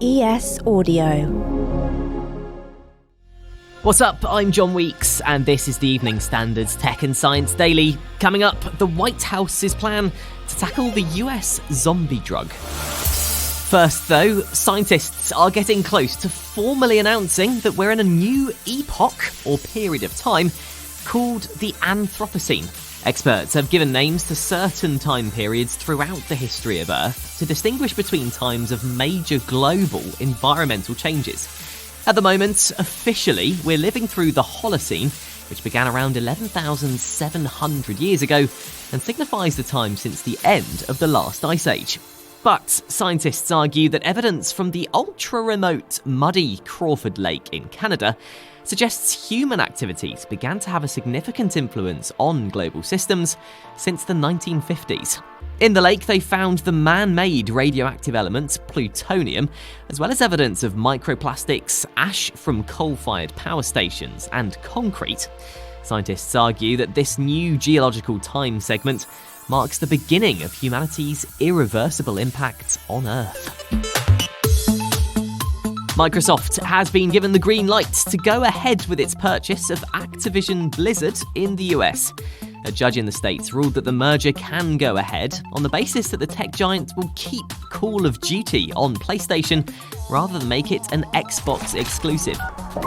ES Audio. What's up? I'm John Weeks, and this is the Evening Standard's Tech and Science Daily. Coming up, the White House's plan to tackle the US zombie drug. First, though, scientists are getting close to formally announcing that we're in a new epoch, or period of time, called the Anthropocene. Experts have given names to certain time periods throughout the history of Earth to distinguish between times of major global environmental changes. At the moment, officially, we're living through the Holocene, which began around 11,700 years ago and signifies the time since the end of the last ice age. But scientists argue that evidence from the ultra-remote, muddy Crawford Lake in Canada suggests human activities began to have a significant influence on global systems since the 1950s. In the lake, they found the man-made radioactive element plutonium, as well as evidence of microplastics, ash from coal-fired power stations, and concrete. Scientists argue that this new geological time segment marks the beginning of humanity's irreversible impact on Earth. Microsoft has been given the green light to go ahead with its purchase of Activision Blizzard in the US. A judge in the States ruled that the merger can go ahead on the basis that the tech giant will keep Call of Duty on PlayStation rather than make it an Xbox exclusive.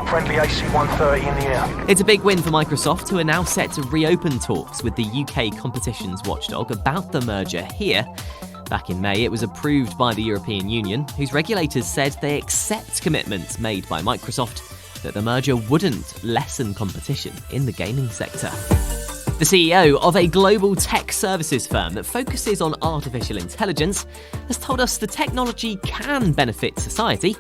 Friendly AC-130 in the air. It's a big win for Microsoft, who are now set to reopen talks with the UK competitions watchdog about the merger here. Back in May, it was approved by the European Union, whose regulators said they accept commitments made by Microsoft that the merger wouldn't lessen competition in the gaming sector. The CEO of a global tech services firm that focuses on artificial intelligence has told us the technology can benefit society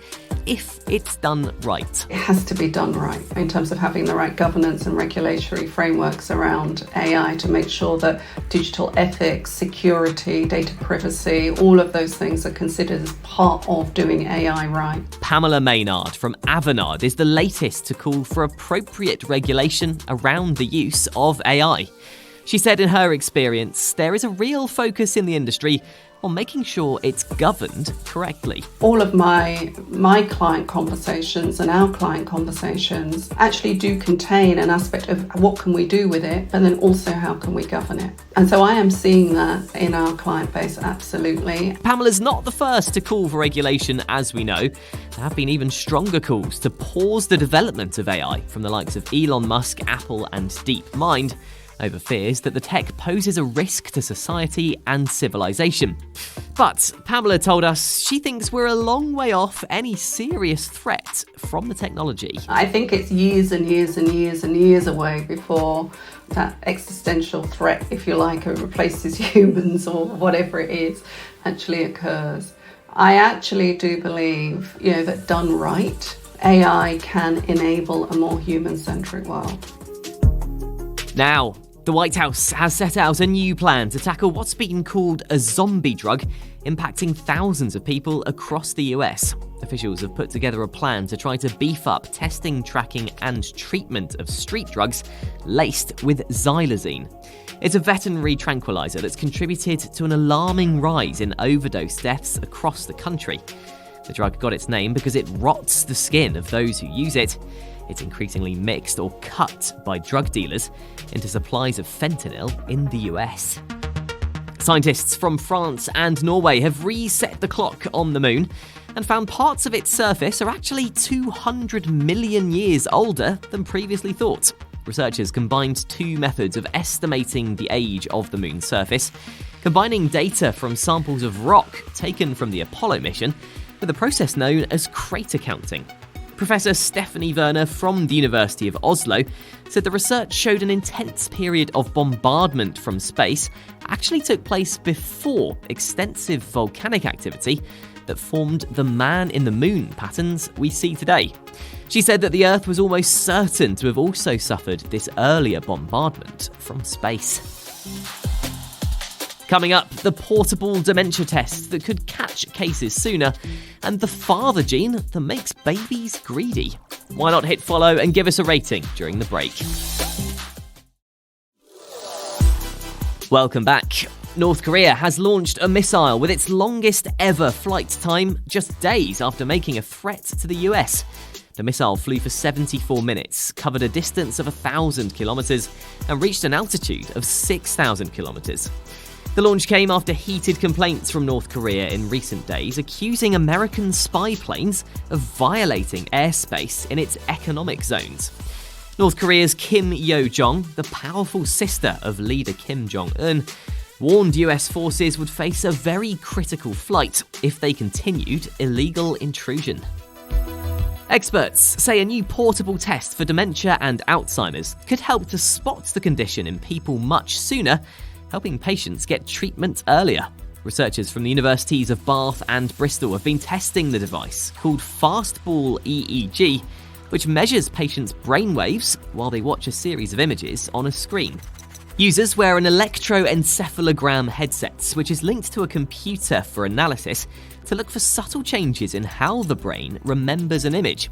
if it's done right. It has to be done right in terms of having the right governance and regulatory frameworks around AI to make sure that digital ethics, security, data privacy, all of those things are considered as part of doing AI right. Pamela Maynard from Avanade is the latest to call for appropriate regulation around the use of AI. She said in her experience, there is a real focus in the industry on making sure it's governed correctly. All of my client conversations and our client conversations actually do contain an aspect of what can we do with it, but then also how can we govern it. And so I am seeing that in our client base, absolutely. Pamela's not the first to call for regulation, as we know. There have been even stronger calls to pause the development of AI from the likes of Elon Musk, Apple, and DeepMind, over fears that the tech poses a risk to society and civilization. But Pamela told us she thinks we're a long way off any serious threat from the technology. I think it's years and years and years and years away before that existential threat, if you like, it replaces humans or whatever it is, actually occurs. I actually do believe, that done right, AI can enable a more human-centric world. Now, the White House has set out a new plan to tackle what's been called a zombie drug, impacting thousands of people across the US. Officials have put together a plan to try to beef up testing, tracking, and treatment of street drugs laced with xylazine. It's a veterinary tranquilizer that's contributed to an alarming rise in overdose deaths across the country. The drug got its name because it rots the skin of those who use it. It's increasingly mixed or cut by drug dealers into supplies of fentanyl in the US. Scientists from France and Norway have reset the clock on the moon and found parts of its surface are actually 200 million years older than previously thought. Researchers combined two methods of estimating the age of the moon's surface, combining data from samples of rock taken from the Apollo mission with a process known as crater counting. Professor Stephanie Werner from the University of Oslo said the research showed an intense period of bombardment from space actually took place before extensive volcanic activity that formed the man-in-the-moon patterns we see today. She said that the Earth was almost certain to have also suffered this earlier bombardment from space. Coming up, the portable dementia test that could catch cases sooner, and the father gene that makes babies greedy. Why not hit follow and give us a rating during the break? Welcome back. North Korea has launched a missile with its longest ever flight time just days after making a threat to the US. The missile flew for 74 minutes, covered a distance of 1,000 kilometers, and reached an altitude of 6,000 kilometers. The launch came after heated complaints from North Korea in recent days, accusing American spy planes of violating airspace in its economic zones. North Korea's Kim Yo-jong, the powerful sister of leader Kim Jong-un, warned US forces would face a very critical flight if they continued illegal intrusion. Experts say a new portable test for dementia and Alzheimer's could help to spot the condition in people much sooner, helping patients get treatment earlier. Researchers from the universities of Bath and Bristol have been testing the device, called Fastball EEG, which measures patients' brainwaves while they watch a series of images on a screen. Users wear an electroencephalogram headset, which is linked to a computer for analysis to look for subtle changes in how the brain remembers an image.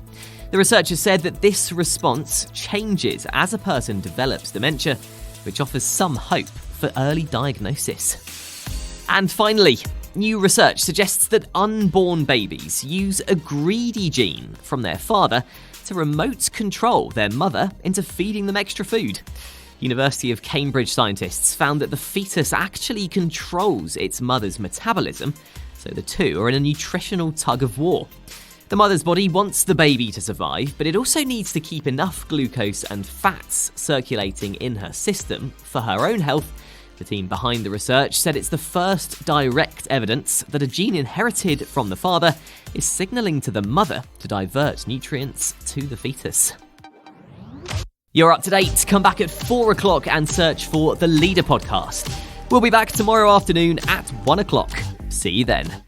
The researchers said that this response changes as a person develops dementia, which offers some hope for early diagnosis. And finally, new research suggests that unborn babies use a greedy gene from their father to remote control their mother into feeding them extra food. University of Cambridge scientists found that the fetus actually controls its mother's metabolism, so the two are in a nutritional tug-of-war. The mother's body wants the baby to survive, but it also needs to keep enough glucose and fats circulating in her system for her own health. The team behind the research said it's the first direct evidence that a gene inherited from the father is signalling to the mother to divert nutrients to the fetus. You're up to date. Come back at 4 o'clock and search for The Leader Podcast. We'll be back tomorrow afternoon at 1 o'clock. See you then.